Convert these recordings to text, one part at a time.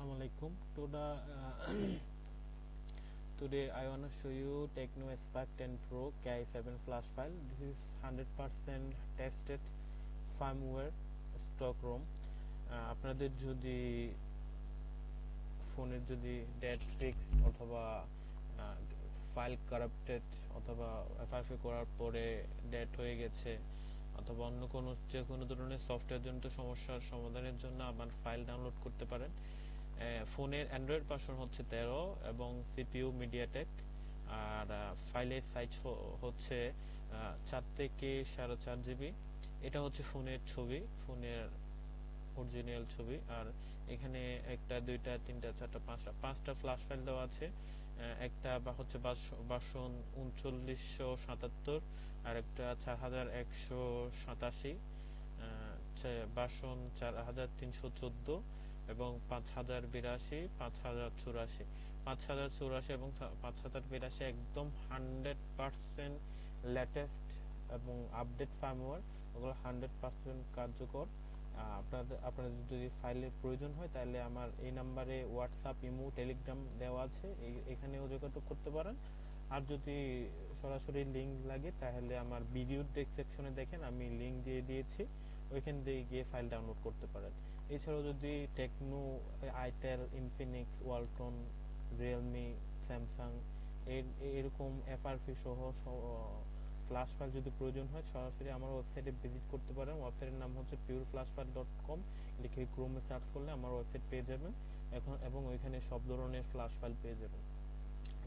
Assalamu alaikum. Today I want to show you Tecno Spark 10 Pro Ki7 flash file. This is 100% tested firmware stock ROM. আপনাদের যদি ফোনের যদি date fix অথবা file corrupted অথবা FRP করার পরে date হয়ে গেছে অথবা অন্য যে কোনো ধরনের সফটওয়্যার জনিত সমস্যার সমাধানের জন্য আমার ফাইল ডাউনলোড করতে পারেন। ফোনের অ্যান্ড্রয়েড ভার্সন হচ্ছে 13 এবং সিপিইউ মিডিয়াটেক, আর ফাইলের সাইজ হচ্ছে 4 থেকে 4.5 জিবি। এটা হচ্ছে ফোনের ছবি, ফোনের অরিজিনাল ছবি। আর এখানে একটা দুইটা তিনটা চারটা পাঁচটা ফ্ল্যাশ ফাইল দেওয়া আছে। একটা হচ্ছে ভার্সন 3977, আর একটা 4187, ভার্সন 4314 এবং 5082, 5084। 5084 এবং 5082 একদম 100% লেটেস্ট এবং আপডেট ফার্মওয়্যার, ওগুলো 100% কার্যকর। আপনাদের যদি ফাইলের প্রয়োজন হয় তাহলে আমার এই নাম্বারে হোয়াটসঅ্যাপ, ইমো, টেলিগ্রাম দেওয়া আছে, এখানেও যোগাযোগ করতে পারেন। আর যদি সরাসরি লিংক লাগে তাহলে আমার ভিডিও ডেসক্রিপশনে দেখেন, আমি লিংক দিয়ে দিয়েছি, ওইখান দিয়ে গিয়ে ফাইল ডাউনলোড করতে পারেন। এছাড়াও যদি Tecno, itel, Infinix, Walton, Realme, Samsung এরকম এফআরপি সহ ফ্ল্যাশ ফাইল যদি প্রয়োজন হয় সরাসরি আমার ওয়েবসাইটে ভিজিট করতে পারেন। ওয়েবসাইটের নাম হচ্ছে pureflashfile.com। লিখে ক্রোমে সার্চ করলে আমার ওয়েবসাইট পেয়ে যাবেন এবং ওইখানে সব ধরনের ফ্ল্যাশ ফাইল পেয়ে যাবেন।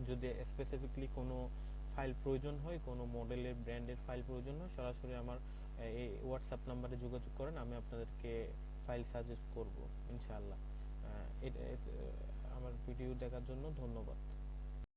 যদি স্পেসিফিকলি কোনো ফাইল প্রয়োজন হয়, কোনো মডেলের ব্র্যান্ডের ফাইল প্রয়োজন হয়, সরাসরি আমার এই হোয়াটসঅ্যাপ নাম্বারে যোগাযোগ করেন, আমি আপনাদেরকে ফাইল সাজেস্ট করব ইনশাআল্লাহ। আমার ভিডিও দেখার জন্য ধন্যবাদ।